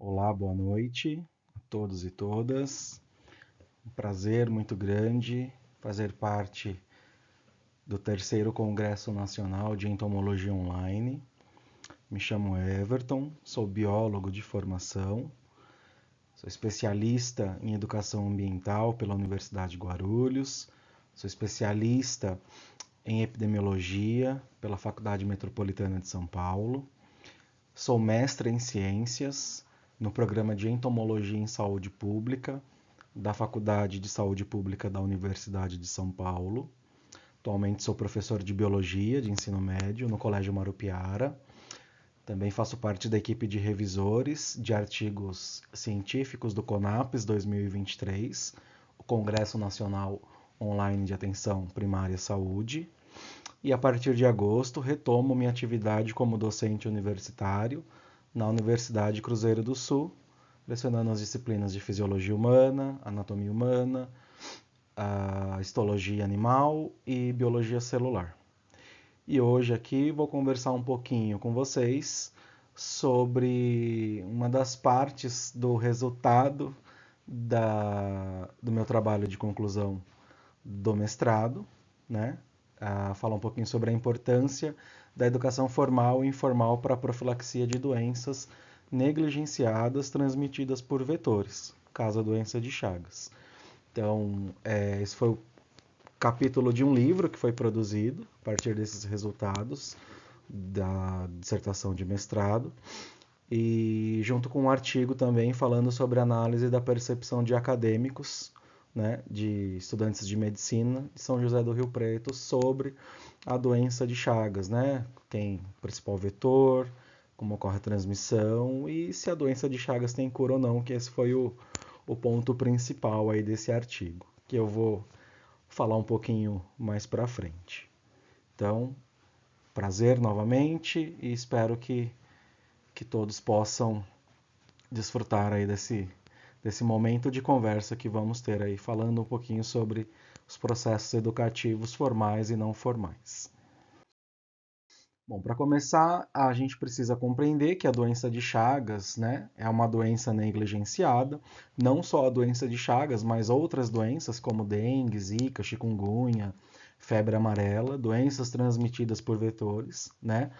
Olá, boa noite a todos e todas. Um prazer muito grande fazer parte do terceiro Congresso Nacional de Entomologia Online. Me chamo Everton, sou biólogo de formação, sou especialista em educação ambiental pela Universidade de Guarulhos, sou especialista em epidemiologia pela Faculdade Metropolitana de São Paulo, sou mestre em ciências no programa de entomologia em saúde pública da Faculdade de Saúde Pública da Universidade de São Paulo. Atualmente sou professor de biologia de ensino médio no Colégio Marupiara. Também faço parte da equipe de revisores de artigos científicos do CONAPES 2023, o Congresso Nacional Online de Atenção Primária à Saúde. E a partir de agosto retomo minha atividade como docente universitário na Universidade Cruzeiro do Sul, lecionando as disciplinas de Fisiologia Humana, Anatomia Humana, a Histologia Animal e Biologia Celular. E hoje aqui vou conversar um pouquinho com vocês sobre uma das partes do resultado do meu trabalho de conclusão do mestrado, né? Falar um pouquinho sobre a importância da educação formal e informal para a profilaxia de doenças negligenciadas transmitidas por vetores, caso a doença de Chagas. Então, esse foi o capítulo de um livro que foi produzido a partir desses resultados da dissertação de mestrado, e junto com um artigo também falando sobre a análise da percepção de acadêmicos, né, de estudantes de medicina de São José do Rio Preto sobre a doença de Chagas, né? Tem o principal vetor, como ocorre a transmissão e se a doença de Chagas tem cura ou não, que esse foi o ponto principal aí desse artigo, que eu vou falar um pouquinho mais para frente. Então, prazer novamente e espero que todos possam desfrutar aí desse momento de conversa que vamos ter aí, falando um pouquinho sobre os processos educativos formais e não formais. Bom, para começar, a gente precisa compreender que a doença de Chagas, né, é uma doença negligenciada, não só a doença de Chagas, mas outras doenças como dengue, zika, chikungunya, febre amarela, doenças transmitidas por vetores, né?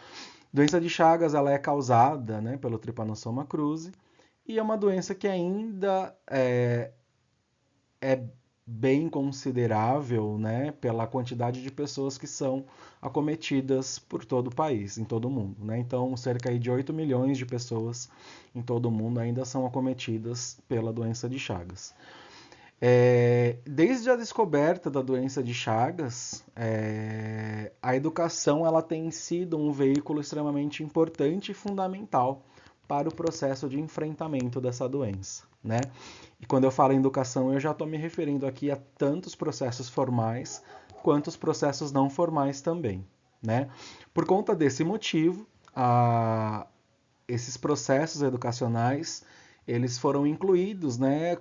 Doença de Chagas, ela é causada, né, pelo Trypanosoma cruzi e é uma doença que ainda é bem considerável, né, pela quantidade de pessoas que são acometidas por todo o país, em todo o mundo, né? Então, cerca de 8 milhões de pessoas em todo o mundo ainda são acometidas pela doença de Chagas. Desde a descoberta da doença de Chagas, a educação ela tem sido um veículo extremamente importante e fundamental para o processo de enfrentamento dessa doença, né? E quando eu falo em educação, eu já estou me referindo aqui a tantos processos formais quanto os processos não formais também, né? Por conta desse motivo, esses processos educacionais eles foram incluídos, né,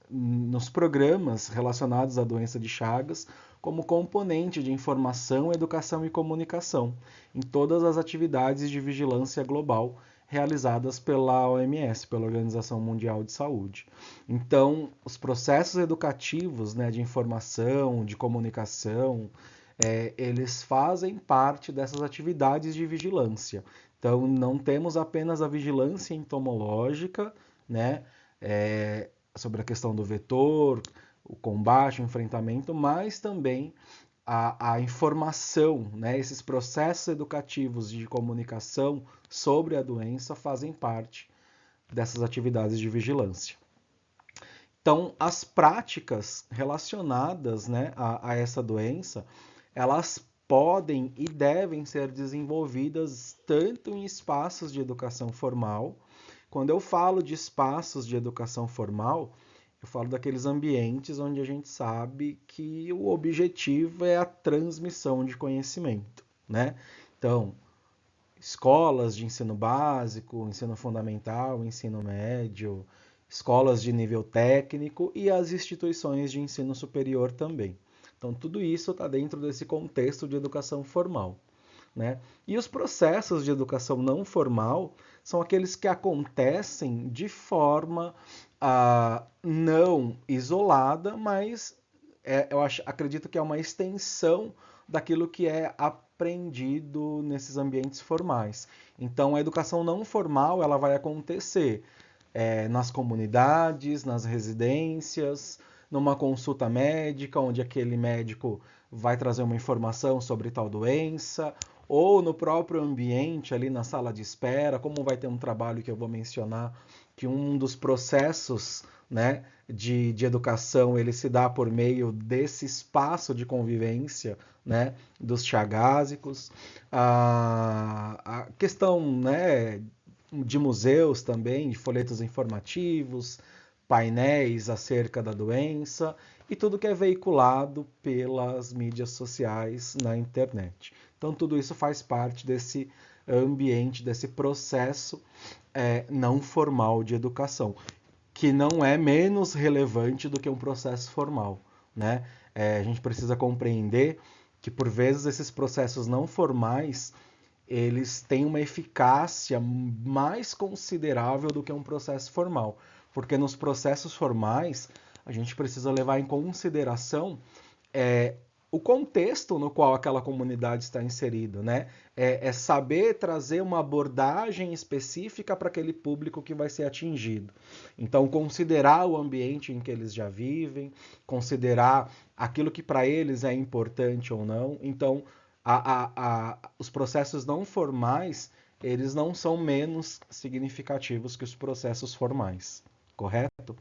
nos programas relacionados à doença de Chagas como componente de informação, educação e comunicação em todas as atividades de vigilância global realizadas pela OMS, pela Organização Mundial de Saúde. Então, os processos educativos, né, de informação, de comunicação, eles fazem parte dessas atividades de vigilância. Então, não temos apenas a vigilância entomológica, né, sobre a questão do vetor, o combate, o enfrentamento, mas também a informação, né, esses processos educativos de comunicação sobre a doença fazem parte dessas atividades de vigilância. Então, as práticas relacionadas, né, a essa doença, elas podem e devem ser desenvolvidas tanto em espaços de educação formal. Quando eu falo de espaços de educação formal, eu falo daqueles ambientes onde a gente sabe que o objetivo é a transmissão de conhecimento, né? Então, escolas de ensino básico, ensino fundamental, ensino médio, escolas de nível técnico e as instituições de ensino superior também. Então, tudo isso está dentro desse contexto de educação formal. né? E os processos de educação não formal são aqueles que acontecem de forma não isolada, mas acredito que é uma extensão daquilo que é aprendido nesses ambientes formais. Então, a educação não formal ela vai acontecer nas comunidades, nas residências, numa consulta médica, onde aquele médico vai trazer uma informação sobre tal doença, ou no próprio ambiente, ali na sala de espera, como vai ter um trabalho que eu vou mencionar, que um dos processos, né, de educação ele se dá por meio desse espaço de convivência, né, dos chagásicos. A questão, né, de museus também, de folhetos informativos, painéis acerca da doença e tudo que é veiculado pelas mídias sociais na internet. Então, tudo isso faz parte desse ambiente, desse processo não formal de educação, que não é menos relevante do que um processo formal, né? A gente precisa compreender que, por vezes, esses processos não formais eles têm uma eficácia mais considerável do que um processo formal. Porque nos processos formais, a gente precisa levar em consideração o contexto no qual aquela comunidade está inserida, né? Saber trazer uma abordagem específica para aquele público que vai ser atingido. Então, considerar o ambiente em que eles já vivem, considerar aquilo que para eles é importante ou não. Então, os processos não formais, eles não são menos significativos que os processos formais, correto?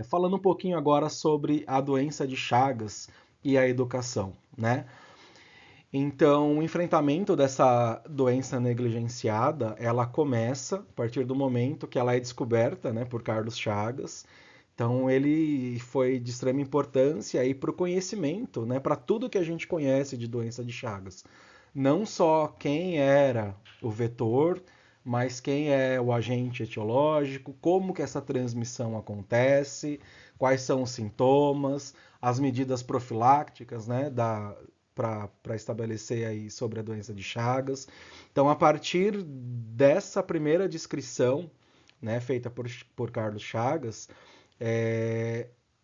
Falando um pouquinho agora sobre a doença de Chagas e a educação, né? Então, o enfrentamento dessa doença negligenciada, ela começa a partir do momento que ela é descoberta, né, por Carlos Chagas. Então, ele foi de extrema importância aí para o conhecimento, né, para tudo que a gente conhece de doença de Chagas. Não só quem era o vetor, mas quem é o agente etiológico, como que essa transmissão acontece, quais são os sintomas, as medidas profilácticas, né, para estabelecer aí sobre a doença de Chagas. Então, a partir dessa primeira descrição, né, feita por Carlos Chagas,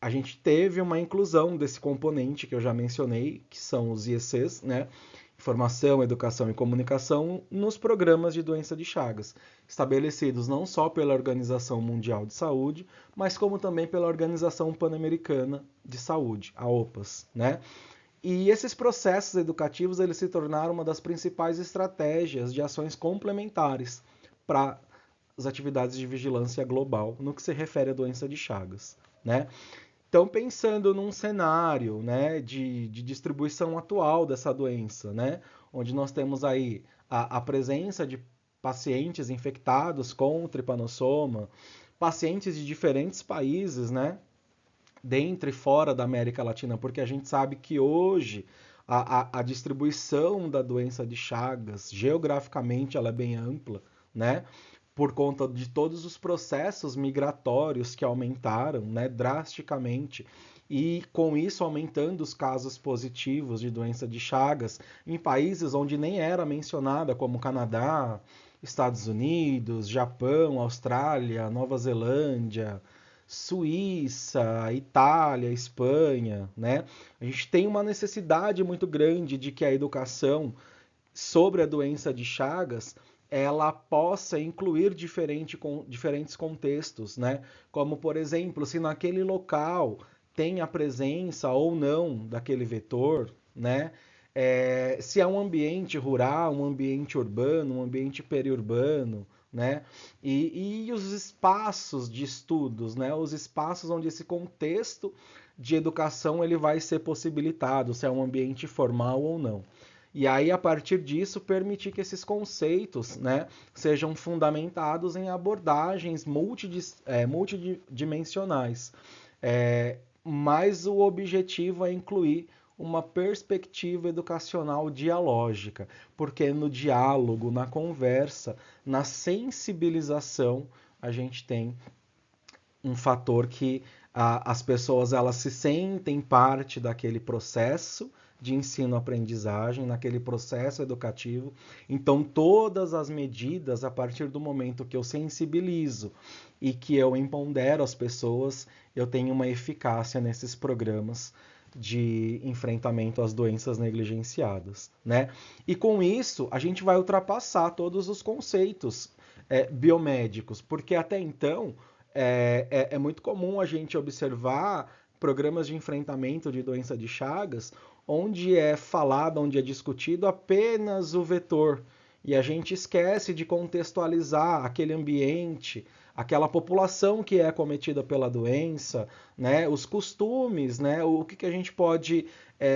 a gente teve uma inclusão desse componente que eu já mencionei, que são os IECs, né, Informação, Educação e Comunicação, nos programas de doença de Chagas, estabelecidos não só pela Organização Mundial de Saúde, mas como também pela Organização Pan-Americana de Saúde, a OPAS, né? E esses processos educativos eles se tornaram uma das principais estratégias de ações complementares para as atividades de vigilância global no que se refere à doença de Chagas, né? Então, pensando num cenário, né, de distribuição atual dessa doença, né, onde nós temos aí a presença de pacientes infectados com tripanossoma, pacientes de diferentes países, né, dentro e fora da América Latina, porque a gente sabe que hoje a distribuição da doença de Chagas, geograficamente, ela é bem ampla, né? Por conta de todos os processos migratórios que aumentaram, né, drasticamente, e com isso aumentando os casos positivos de doença de Chagas em países onde nem era mencionada, como Canadá, Estados Unidos, Japão, Austrália, Nova Zelândia, Suíça, Itália, Espanha, né? A gente tem uma necessidade muito grande de que a educação sobre a doença de Chagas ela possa incluir diferentes contextos, né? Como, por exemplo, se naquele local tem a presença ou não daquele vetor, né? Se é um ambiente rural, um ambiente urbano, um ambiente periurbano, né? E os espaços de estudos, né? Os espaços onde esse contexto de educação ele vai ser possibilitado, se é um ambiente formal ou não. E aí, a partir disso, permitir que esses conceitos, né, sejam fundamentados em abordagens multidimensionais. Mas o objetivo é incluir uma perspectiva educacional dialógica, porque no diálogo, na conversa, na sensibilização, a gente tem um fator que as pessoas elas se sentem parte daquele processo, de ensino-aprendizagem, naquele processo educativo. Então, todas as medidas, a partir do momento que eu sensibilizo e que eu empodero as pessoas, eu tenho uma eficácia nesses programas de enfrentamento às doenças negligenciadas, né? E com isso, a gente vai ultrapassar todos os conceitos biomédicos, porque até então é muito comum a gente observar programas de enfrentamento de doença de Chagas, onde é falado, onde é discutido apenas o vetor, e a gente esquece de contextualizar aquele ambiente, aquela população que é acometida pela doença, né, os costumes, né, o que a gente pode,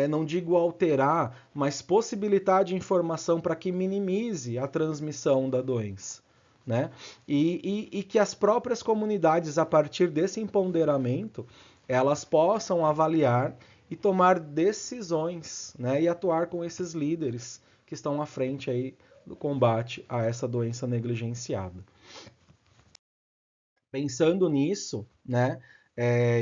não digo alterar, mas possibilitar de informação para que minimize a transmissão da doença. Né? E que as próprias comunidades, a partir desse empoderamento, elas possam avaliar e tomar decisões, né? E atuar com esses líderes que estão à frente aí do combate a essa doença negligenciada. Pensando nisso, né,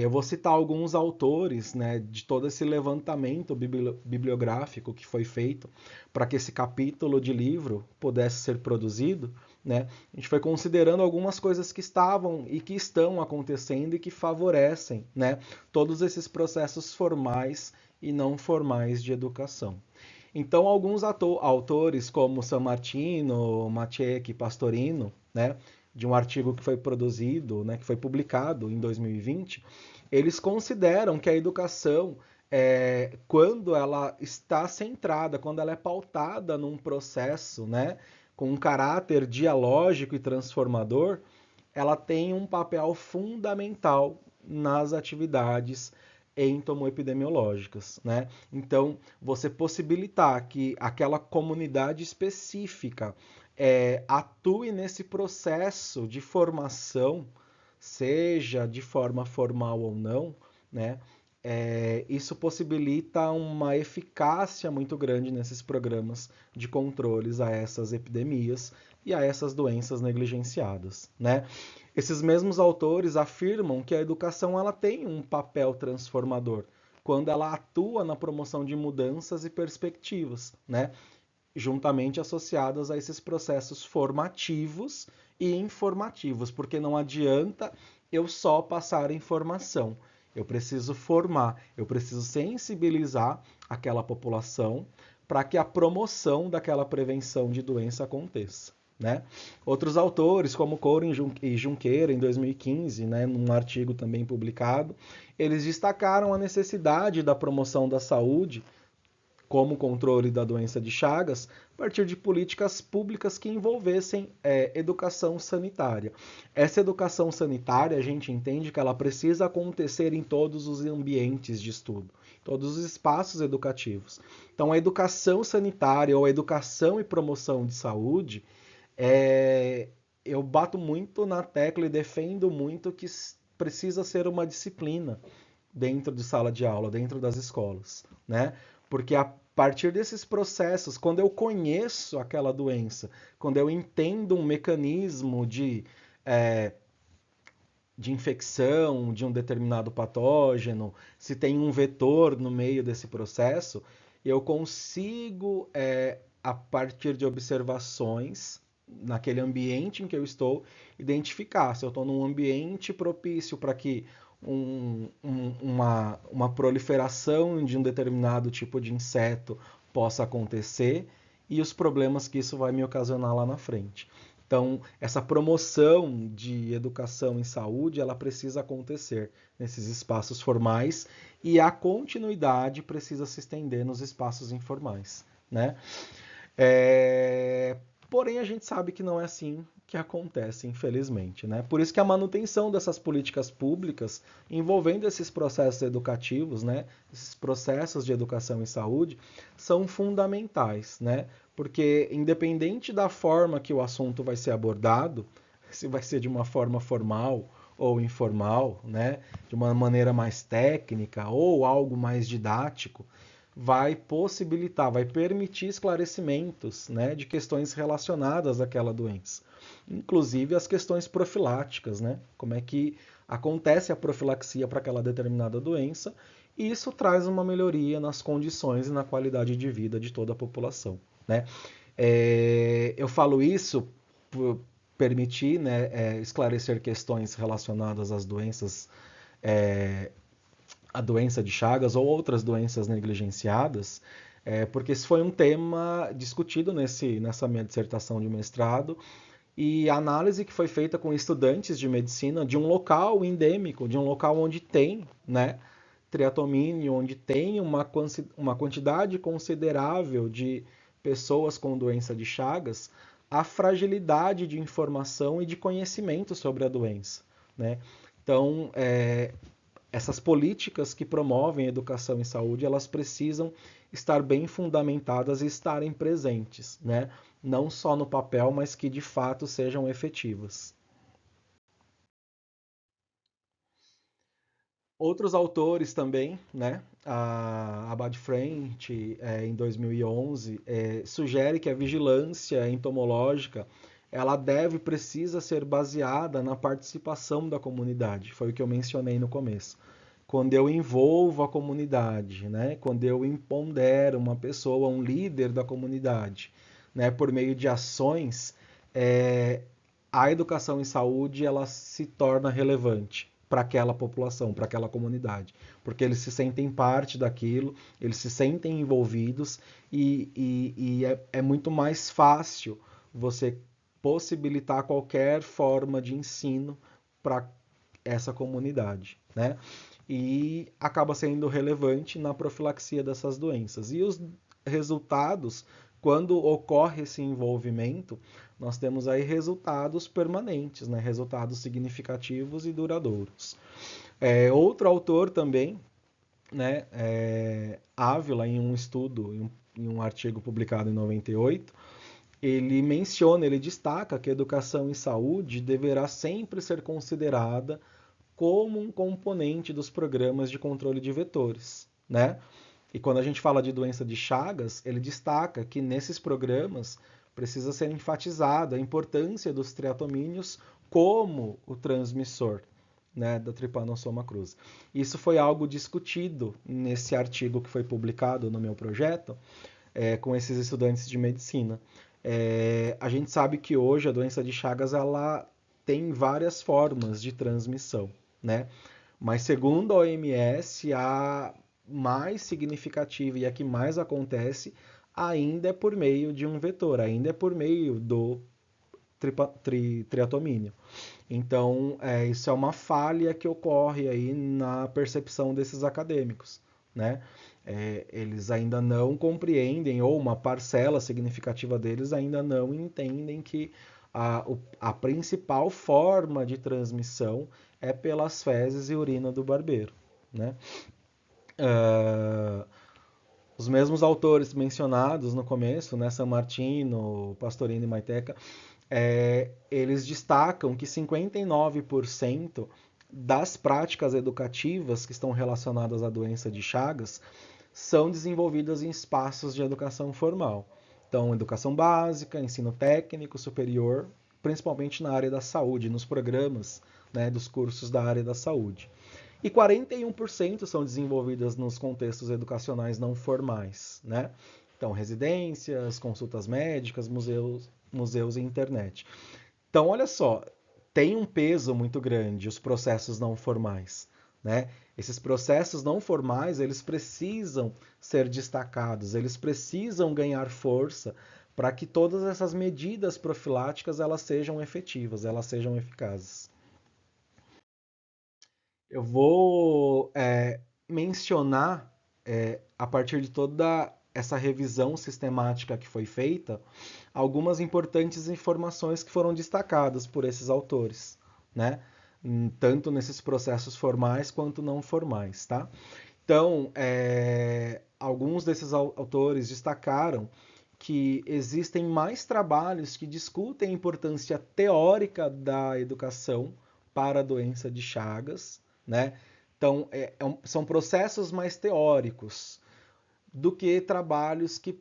eu vou citar alguns autores, né, de todo esse levantamento bibliográfico que foi feito para que esse capítulo de livro pudesse ser produzido. Né? A gente foi considerando algumas coisas que estavam e que estão acontecendo e que favorecem, né, todos esses processos formais e não formais de educação. Então, alguns autores como Sammartino, Maciek e Pastorino, né, de um artigo que foi produzido, né, que foi publicado em 2020, eles consideram que a educação, quando ela está centrada, quando ela é pautada num processo, né, com um caráter dialógico e transformador, ela tem um papel fundamental nas atividades entomoepidemiológicas, né? Então, você possibilitar que aquela comunidade específica atue nesse processo de formação, seja de forma formal ou não, né? Isso possibilita uma eficácia muito grande nesses programas de controles a essas epidemias e a essas doenças negligenciadas, né? Esses mesmos autores afirmam que a educação ela tem um papel transformador quando ela atua na promoção de mudanças e perspectivas, né? Juntamente associadas a esses processos formativos e informativos, porque não adianta eu só passar informação. Eu preciso formar, eu preciso sensibilizar aquela população para que a promoção daquela prevenção de doença aconteça. Né? Outros autores, como Coren e Junqueira, em 2015, né, num artigo também publicado, eles destacaram a necessidade da promoção da saúde como o controle da doença de Chagas, a partir de políticas públicas que envolvessem educação sanitária. Essa educação sanitária, a gente entende que ela precisa acontecer em todos os ambientes de estudo, todos os espaços educativos. Então, a educação sanitária ou a educação e promoção de saúde, eu bato muito na tecla e defendo muito que precisa ser uma disciplina dentro de sala de aula, dentro das escolas, né? Porque a partir desses processos, quando eu conheço aquela doença, quando eu entendo um mecanismo de infecção de um determinado patógeno, se tem um vetor no meio desse processo, eu consigo, a partir de observações naquele ambiente em que eu estou, identificar se eu estou num ambiente propício para que uma proliferação de um determinado tipo de inseto possa acontecer e os problemas que isso vai me ocasionar lá na frente. Então, essa promoção de educação em saúde, ela precisa acontecer nesses espaços formais e a continuidade precisa se estender nos espaços informais, né? Porém, a gente sabe que não é assim que acontece, infelizmente, né? Por isso que a manutenção dessas políticas públicas envolvendo esses processos educativos, né? Esses processos de educação em saúde são fundamentais, né? Porque independente da forma que o assunto vai ser abordado, se vai ser de uma forma formal ou informal, né? De uma maneira mais técnica ou algo mais didático, vai possibilitar, vai permitir esclarecimentos, né, de questões relacionadas àquela doença. Inclusive as questões profiláticas, né? Como é que acontece a profilaxia para aquela determinada doença e isso traz uma melhoria nas condições e na qualidade de vida de toda a população, né? Eu falo isso por permitir, né, esclarecer questões relacionadas às doenças, a doença de Chagas ou outras doenças negligenciadas, porque esse foi um tema discutido nessa minha dissertação de mestrado, e a análise que foi feita com estudantes de medicina de um local endêmico, de um local onde tem, né, triatomínio, onde tem uma quantidade considerável de pessoas com doença de Chagas, a fragilidade de informação e de conhecimento sobre a doença, né? Então, essas políticas que promovem educação e saúde, elas precisam estar bem fundamentadas e estarem presentes, né? Não só no papel, mas que de fato sejam efetivas. Outros autores também, né? A Abad-Frente, em 2011, sugere que a vigilância entomológica precisa ser baseada na participação da comunidade. Foi o que eu mencionei no começo. Quando eu envolvo a comunidade, né? Quando eu empodero uma pessoa, um líder da comunidade, né? Por meio de ações, é, a educação em saúde ela se torna relevante para aquela população, para aquela comunidade, porque eles se sentem parte daquilo, eles se sentem envolvidos e é muito mais fácil você possibilitar qualquer forma de ensino para essa comunidade, né? E acaba sendo relevante na profilaxia dessas doenças. E os resultados, quando ocorre esse envolvimento, nós temos aí resultados permanentes, né? Resultados significativos e duradouros. Outro autor também, né, Ávila, em um estudo, em um artigo publicado em 98, ele menciona, ele destaca que a educação em saúde deverá sempre ser considerada como um componente dos programas de controle de vetores, né? E quando a gente fala de doença de Chagas, ele destaca que nesses programas precisa ser enfatizada a importância dos triatomíneos como o transmissor, né, da Trypanosoma cruzi. Isso foi algo discutido nesse artigo que foi publicado no meu projeto, com esses estudantes de medicina. A gente sabe que hoje a doença de Chagas ela tem várias formas de transmissão, né? Mas segundo a OMS, a mais significativa e a que mais acontece ainda é por meio de um vetor, ainda é por meio do triatomínio. Então, isso é uma falha que ocorre aí na percepção desses acadêmicos, né? Eles ainda não compreendem, ou uma parcela significativa deles ainda não entendem que a principal forma de transmissão é pelas fezes e urina do barbeiro, né? Uh, os mesmos autores mencionados no começo, né, San Martino, Pastorini e Maiteca, eles destacam que 59% das práticas educativas que estão relacionadas à doença de Chagas são desenvolvidas em espaços de educação formal. Então, educação básica, ensino técnico, superior, principalmente na área da saúde, nos programas, né, dos cursos da área da saúde. E 41% são desenvolvidas nos contextos educacionais não formais, né? Então, residências, consultas médicas, museus e internet. Então, olha só, tem um peso muito grande os processos não formais, né? Esses processos não formais, eles precisam ser destacados, eles precisam ganhar força para que todas essas medidas profiláticas elas sejam efetivas, elas sejam eficazes. Eu vou mencionar, a partir de toda essa revisão sistemática que foi feita, algumas importantes informações que foram destacadas por esses autores, né? Tanto nesses processos formais quanto não formais, tá? Então, alguns desses autores destacaram que existem mais trabalhos que discutem a importância teórica da educação para a doença de Chagas, né? Então, são processos mais teóricos do que trabalhos que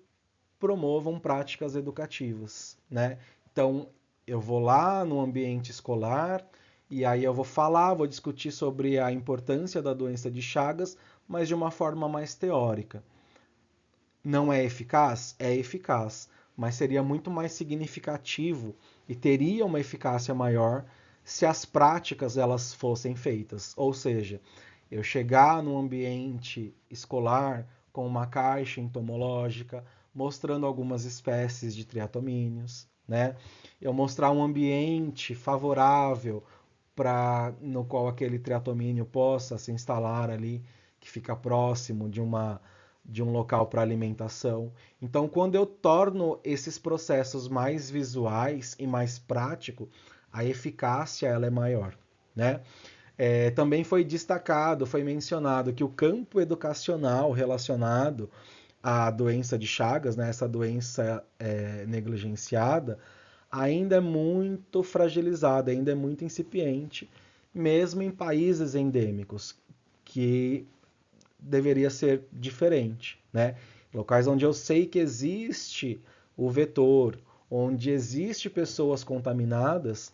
promovam práticas educativas, né? Então, eu vou lá no ambiente escolar e aí eu vou falar, vou discutir sobre a importância da doença de Chagas, mas de uma forma mais teórica. Não é eficaz? É eficaz, mas seria muito mais significativo e teria uma eficácia maior se as práticas elas fossem feitas. Ou seja, eu chegar num ambiente escolar com uma caixa entomológica, mostrando algumas espécies de triatomíneos, né? Eu mostrar um ambiente favorável no qual aquele triatomínio possa se instalar ali, que fica próximo de um local para alimentação. Então, quando eu torno esses processos mais visuais e mais práticos, a eficácia ela é maior, né? Também foi destacado, foi mencionado que o campo educacional relacionado à doença de Chagas, né, essa doença negligenciada, ainda é muito fragilizada, ainda é muito incipiente, mesmo em países endêmicos, que deveria ser diferente, né? Locais onde eu sei que existe o vetor, onde existe pessoas contaminadas,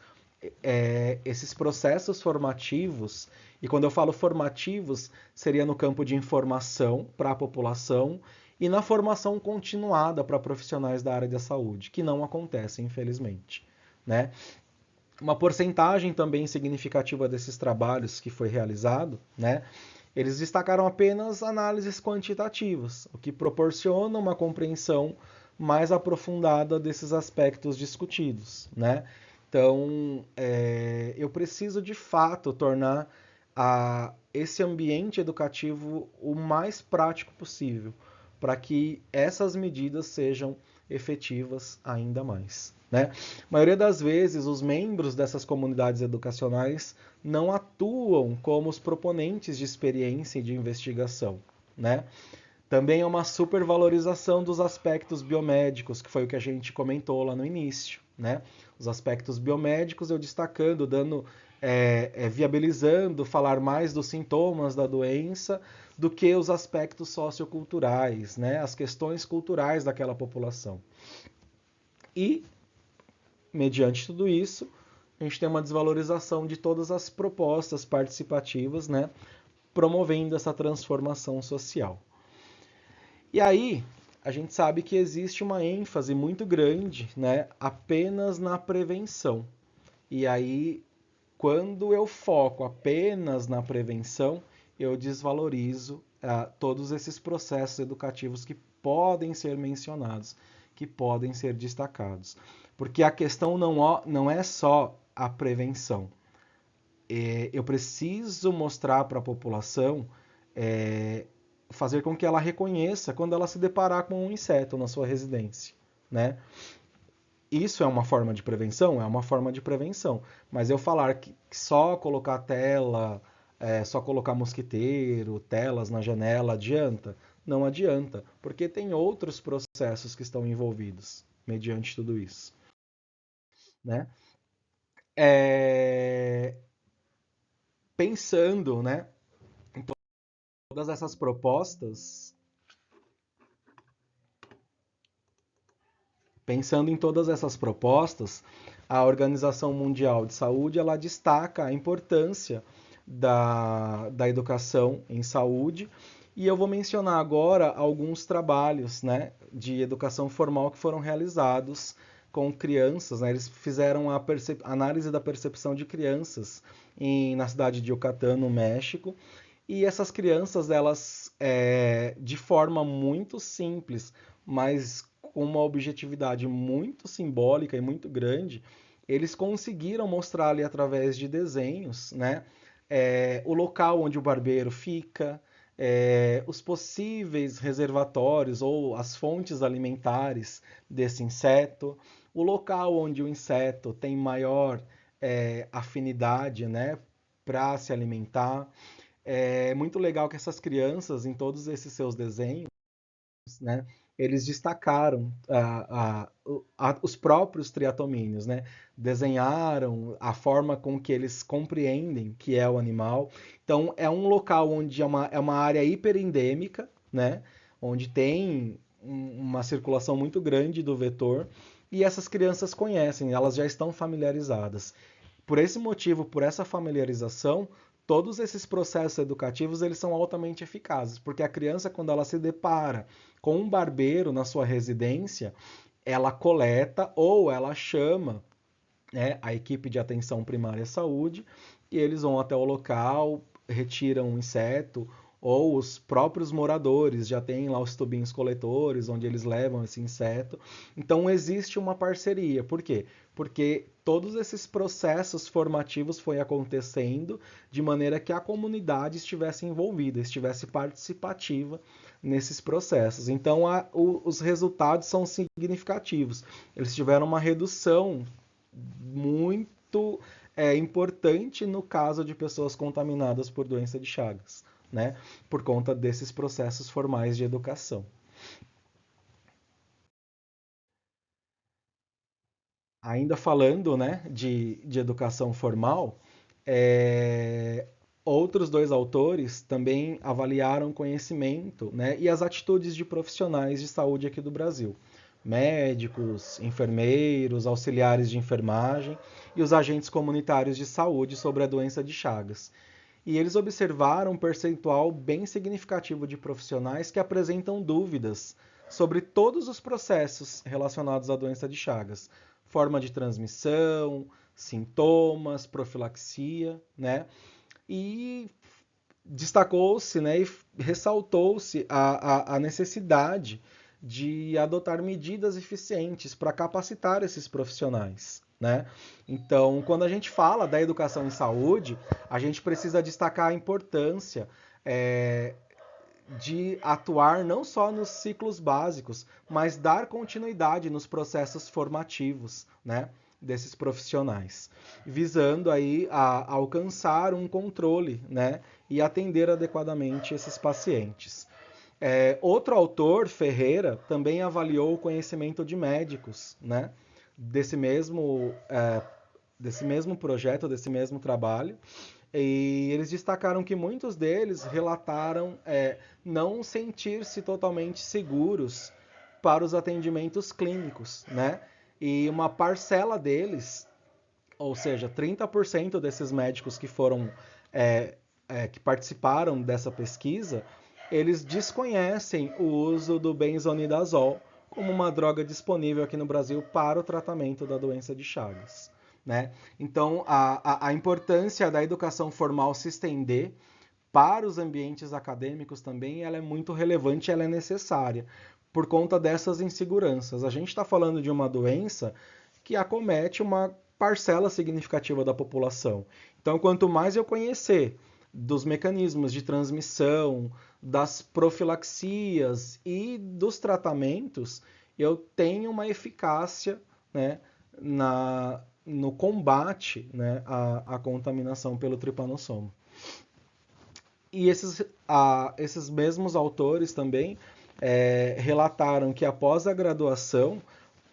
esses processos formativos, e quando eu falo formativos, seria no campo de informação para a população e na formação continuada para profissionais da área da saúde, que não acontece, infelizmente, né? Uma porcentagem também significativa desses trabalhos que foi realizado, né? Eles destacaram apenas análises quantitativas, o que proporciona uma compreensão mais aprofundada desses aspectos discutidos, né? Então, eu preciso de fato tornar esse ambiente educativo o mais prático possível, para que essas medidas sejam efetivas ainda mais, né? A maioria das vezes, os membros dessas comunidades educacionais não atuam como os proponentes de experiência e de investigação, né? Também é uma supervalorização dos aspectos biomédicos, que foi o que a gente comentou lá no início, né? Os aspectos biomédicos eu destacando, viabilizando falar mais dos sintomas da doença do que os aspectos socioculturais, né? As questões culturais daquela população. E, mediante tudo isso, a gente tem uma desvalorização de todas as propostas participativas, né? Promovendo essa transformação social. E aí, a gente sabe que existe uma ênfase muito grande, né, apenas na prevenção. E aí, quando eu foco apenas na prevenção, eu desvalorizo todos esses processos educativos que podem ser mencionados, que podem ser destacados. Porque a questão não é só a prevenção. Eu preciso mostrar para a população, fazer com que ela reconheça quando ela se deparar com um inseto na sua residência, né? Isso é uma forma de prevenção? É uma forma de prevenção. Mas eu falar que só colocar tela, só colocar mosquiteiro, telas na janela, adianta? Não adianta, porque tem outros processos que estão envolvidos mediante tudo isso, né? É, Pensando, né, em todas essas propostas, a Organização Mundial de Saúde ela destaca a importância da educação em saúde e eu vou mencionar agora alguns trabalhos, né, de educação formal que foram realizados com crianças, né? Eles fizeram a análise da percepção de crianças na cidade de Yucatán, no México, e essas crianças, elas, de forma muito simples, mas com uma objetividade muito simbólica e muito grande, eles conseguiram mostrar ali através de desenhos, né, o local onde o barbeiro fica, os possíveis reservatórios ou as fontes alimentares desse inseto, o local onde o inseto tem maior afinidade, né, para se alimentar. É muito legal que essas crianças, em todos esses seus desenhos, né, eles destacaram os próprios triatomíneos, né? Desenharam a forma com que eles compreendem que é o animal. Então, é um local onde é uma área hiperendêmica, né? Onde tem uma circulação muito grande do vetor, e essas crianças conhecem, elas já estão familiarizadas. Por esse motivo, por essa familiarização, todos esses processos educativos eles são altamente eficazes, porque a criança, quando ela se depara com um barbeiro na sua residência, ela coleta ou ela chama, né, a equipe de atenção primária à saúde, e eles vão até o local, retiram um inseto, ou os próprios moradores já têm lá os tubinhos coletores, onde eles levam esse inseto. Então existe uma parceria. Por quê? Porque todos esses processos formativos foi acontecendo de maneira que a comunidade estivesse envolvida, estivesse participativa nesses processos. Então os resultados são significativos. Eles tiveram uma redução muito importante no caso de pessoas contaminadas por doença de Chagas, né? Por conta desses processos formais de educação. Ainda falando, né, de educação formal, é, outros dois autores também avaliaram conhecimento, né, e as atitudes de profissionais de saúde aqui do Brasil. Médicos, enfermeiros, auxiliares de enfermagem e os agentes comunitários de saúde sobre a doença de Chagas. E eles observaram um percentual bem significativo de profissionais que apresentam dúvidas sobre todos os processos relacionados à doença de Chagas, forma de transmissão, sintomas, profilaxia, né? E destacou-se, né, e ressaltou-se a necessidade de adotar medidas eficientes para capacitar esses profissionais, né? Então, quando a gente fala da educação em saúde, a gente precisa destacar a importância de atuar não só nos ciclos básicos, mas dar continuidade nos processos formativos, né, desses profissionais, visando aí a alcançar um controle, né, e atender adequadamente esses pacientes. Outro autor, Ferreira, também avaliou o conhecimento de médicos, né, desse mesmo projeto, desse mesmo trabalho, e eles destacaram que muitos deles relataram não sentir-se totalmente seguros para os atendimentos clínicos, né? E uma parcela deles, ou seja, 30% desses médicos que foram que participaram dessa pesquisa, eles desconhecem o uso do benzonidazol como uma droga disponível aqui no Brasil para o tratamento da doença de Chagas, né? Então, a importância da educação formal se estender para os ambientes acadêmicos também, ela é muito relevante, ela é necessária, por conta dessas inseguranças. A gente está falando de uma doença que acomete uma parcela significativa da população. Então, quanto mais eu conhecer dos mecanismos de transmissão, das profilaxias e dos tratamentos, eu tenho uma eficácia, né, no combate, né, à contaminação pelo tripanossoma. E esses mesmos autores também relataram que após a graduação,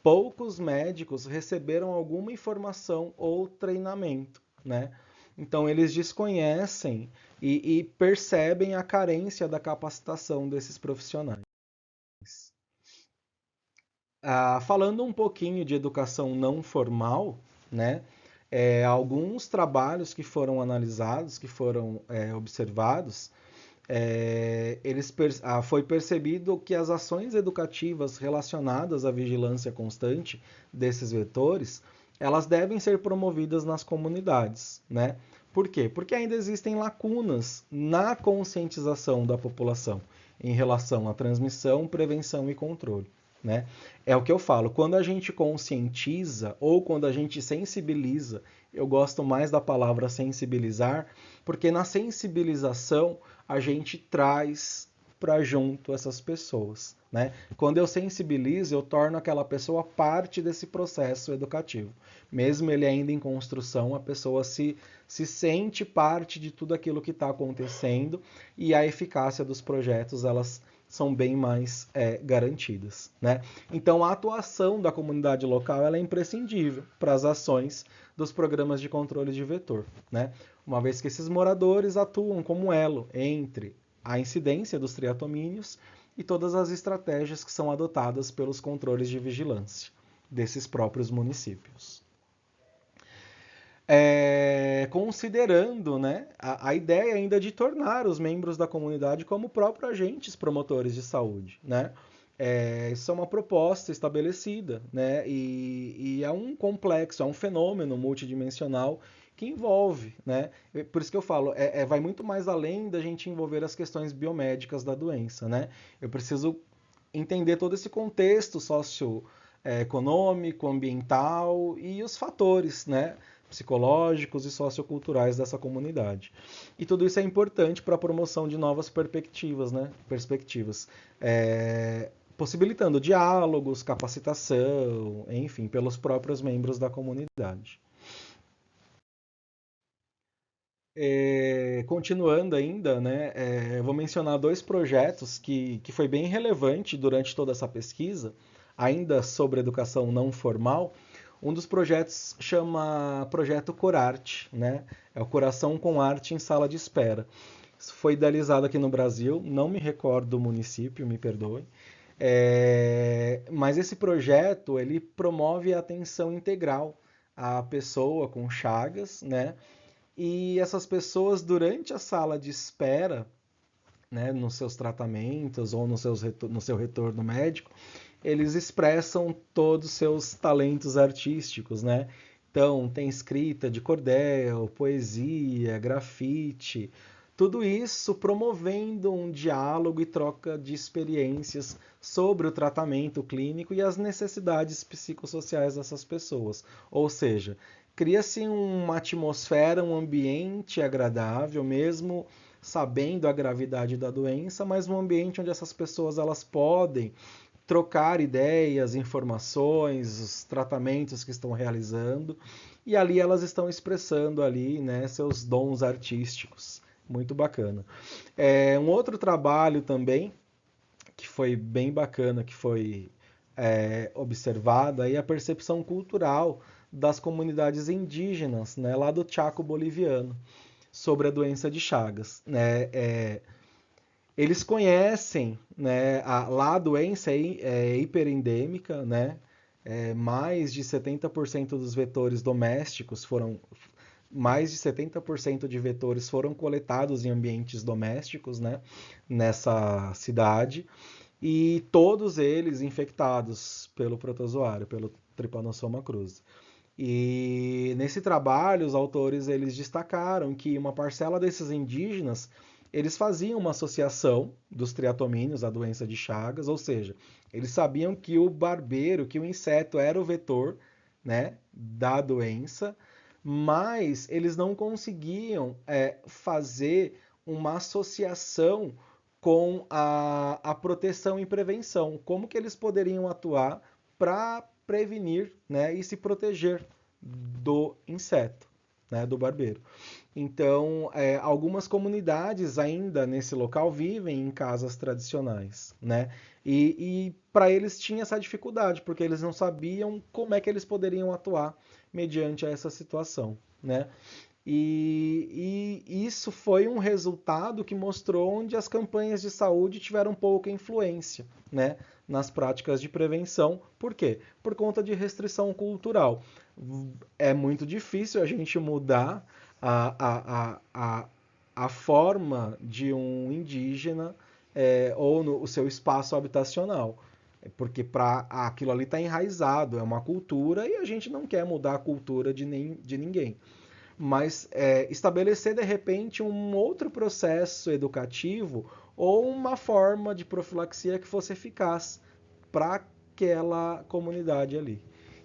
poucos médicos receberam alguma informação ou treinamento, né? Então eles desconhecem e percebem a carência da capacitação desses profissionais. Falando um pouquinho de educação não formal, né? Alguns trabalhos que foram analisados, que foram observados, foi percebido que as ações educativas relacionadas à vigilância constante desses vetores, elas devem ser promovidas nas comunidades, né? Por quê? Porque ainda existem lacunas na conscientização da população em relação à transmissão, prevenção e controle, né? É o que eu falo, quando a gente conscientiza ou quando a gente sensibiliza, eu gosto mais da palavra sensibilizar, porque na sensibilização a gente traz para junto essas pessoas, né? Quando eu sensibilizo, eu torno aquela pessoa parte desse processo educativo. Mesmo ele ainda em construção, a pessoa se sente parte de tudo aquilo que está acontecendo e a eficácia dos projetos, elas são bem mais garantidas, né? Então, a atuação da comunidade local ela é imprescindível para as ações dos programas de controle de vetor, né? Uma vez que esses moradores atuam como elo entre a incidência dos triatomínios e todas as estratégias que são adotadas pelos controles de vigilância desses próprios municípios. considerando, né, a ideia ainda de tornar os membros da comunidade como próprios agentes promotores de saúde, né? Isso é uma proposta estabelecida, né? E é um complexo, é um fenômeno multidimensional que envolve, né? Por isso que eu falo, vai muito mais além da gente envolver as questões biomédicas da doença, né? Eu preciso entender todo esse contexto socioeconômico, ambiental e os fatores, né, psicológicos e socioculturais dessa comunidade. E tudo isso é importante para a promoção de novas perspectivas, né, possibilitando diálogos, capacitação, enfim, pelos próprios membros da comunidade. Continuando ainda, né, eu vou mencionar dois projetos que foi bem relevante durante toda essa pesquisa, ainda sobre educação não formal. Um dos projetos chama Projeto Corarte, né? É o Coração com Arte em Sala de Espera. Isso foi idealizado aqui no Brasil, não me recordo do município, me perdoe. Mas esse projeto ele promove a atenção integral à pessoa com chagas, né? E essas pessoas, durante a sala de espera, né, nos seus tratamentos ou no seu retorno médico, eles expressam todos os seus talentos artísticos, né? Então, tem escrita de cordel, poesia, grafite, tudo isso promovendo um diálogo e troca de experiências sobre o tratamento clínico e as necessidades psicossociais dessas pessoas. Ou seja, cria-se uma atmosfera, um ambiente agradável, mesmo sabendo a gravidade da doença, mas um ambiente onde essas pessoas elas podem trocar ideias, informações, os tratamentos que estão realizando, e ali elas estão expressando ali, né, seus dons artísticos. Muito bacana. Um outro trabalho também que foi bem bacana, que foi observado aí a percepção cultural das comunidades indígenas, né, lá do Chaco boliviano, sobre a doença de Chagas, né? Eles conhecem, né, lá a doença é hiperendêmica, né? Mais de 70% dos vetores domésticos foram mais de 70% de vetores foram coletados em ambientes domésticos, né, nessa cidade, e todos eles infectados pelo protozoário, pelo Trypanosoma cruzi. E nesse trabalho, os autores eles destacaram que uma parcela desses indígenas eles faziam uma associação dos triatomíneos à doença de Chagas, ou seja, eles sabiam que o barbeiro, que o inseto era o vetor, né, da doença, mas eles não conseguiam fazer uma associação com a proteção e prevenção. Como que eles poderiam atuar para prevenir, né, e se proteger do inseto, né, do barbeiro. Então, algumas comunidades ainda nesse local vivem em casas tradicionais, né? E para eles tinha essa dificuldade, porque eles não sabiam como é que eles poderiam atuar mediante essa situação, né? E isso foi um resultado que mostrou onde as campanhas de saúde tiveram pouca influência, né, nas práticas de prevenção. Por quê? Por conta de restrição cultural. É muito difícil a gente mudar a forma de um indígena ou o seu espaço habitacional. Porque aquilo ali está enraizado, é uma cultura e a gente não quer mudar a cultura de ninguém. Mas estabelecer de repente um outro processo educativo ou uma forma de profilaxia que fosse eficaz para aquela comunidade ali.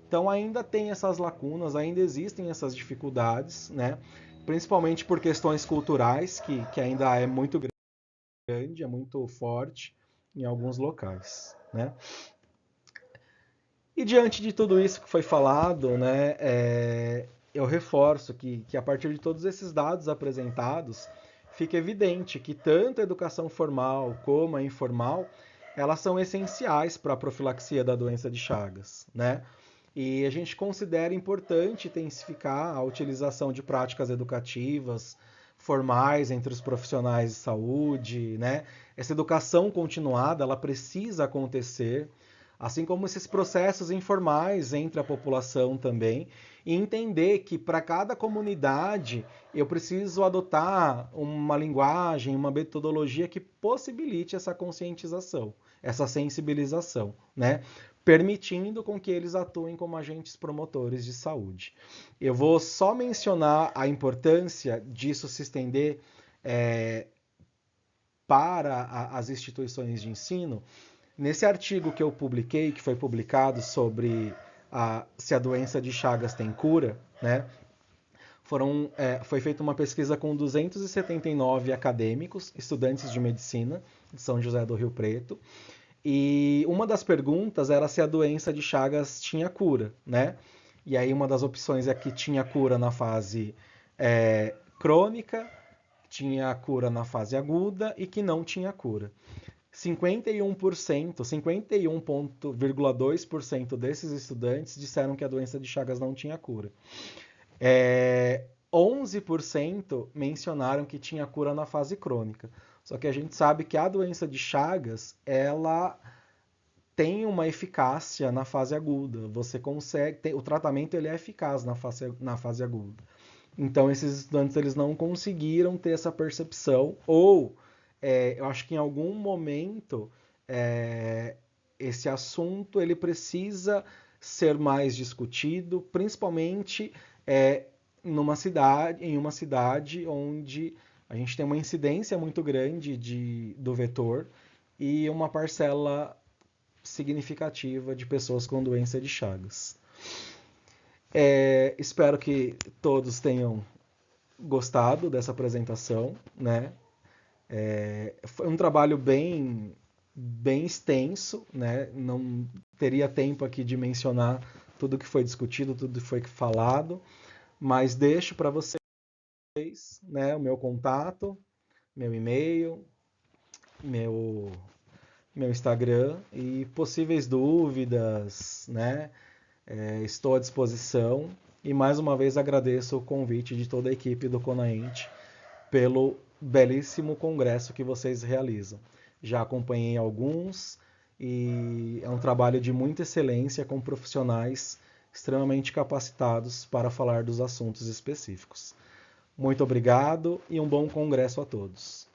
Então ainda tem essas lacunas, ainda existem essas dificuldades, né? Principalmente por questões culturais, que ainda é muito grande, é muito forte em alguns locais, né? E diante de tudo isso que foi falado, né, eu reforço que a partir de todos esses dados apresentados, fica evidente que tanto a educação formal como a informal, elas são essenciais para a profilaxia da doença de Chagas, né? E a gente considera importante intensificar a utilização de práticas educativas formais entre os profissionais de saúde, né? Essa educação continuada, ela precisa acontecer. assim como esses processos informais entre a população também, e entender que para cada comunidade eu preciso adotar uma linguagem, uma metodologia que possibilite essa conscientização, essa sensibilização, né? Permitindo com que eles atuem como agentes promotores de saúde. Eu vou só mencionar a importância disso se estender para as instituições de ensino. Nesse artigo que eu publiquei, que foi publicado sobre se a doença de Chagas tem cura, né? Foi feita uma pesquisa com 279 acadêmicos, estudantes de medicina de São José do Rio Preto, e uma das perguntas era se a doença de Chagas tinha cura, né? E aí uma das opções é que tinha cura na fase crônica, tinha cura na fase aguda e que não tinha cura. 51%, 51,2% desses estudantes disseram que a doença de Chagas não tinha cura. 11% mencionaram que tinha cura na fase crônica. Só que a gente sabe que a doença de Chagas, ela tem uma eficácia na fase aguda. Você consegue, o tratamento ele é eficaz na fase aguda. Então esses estudantes eles não conseguiram ter essa percepção, ou eu acho que em algum momento esse assunto ele precisa ser mais discutido, principalmente em uma cidade onde a gente tem uma incidência muito grande do vetor e uma parcela significativa de pessoas com doença de Chagas. Espero que todos tenham gostado dessa apresentação, né? Foi um trabalho bem extenso, né? Não teria tempo aqui de mencionar tudo que foi discutido, tudo que foi falado, mas deixo para vocês, né, o meu contato, meu e-mail, meu Instagram e possíveis dúvidas, né? Estou à disposição e mais uma vez agradeço o convite de toda a equipe do Conaente pelo belíssimo congresso que vocês realizam. Já acompanhei alguns e é um trabalho de muita excelência com profissionais extremamente capacitados para falar dos assuntos específicos. Muito obrigado e um bom congresso a todos.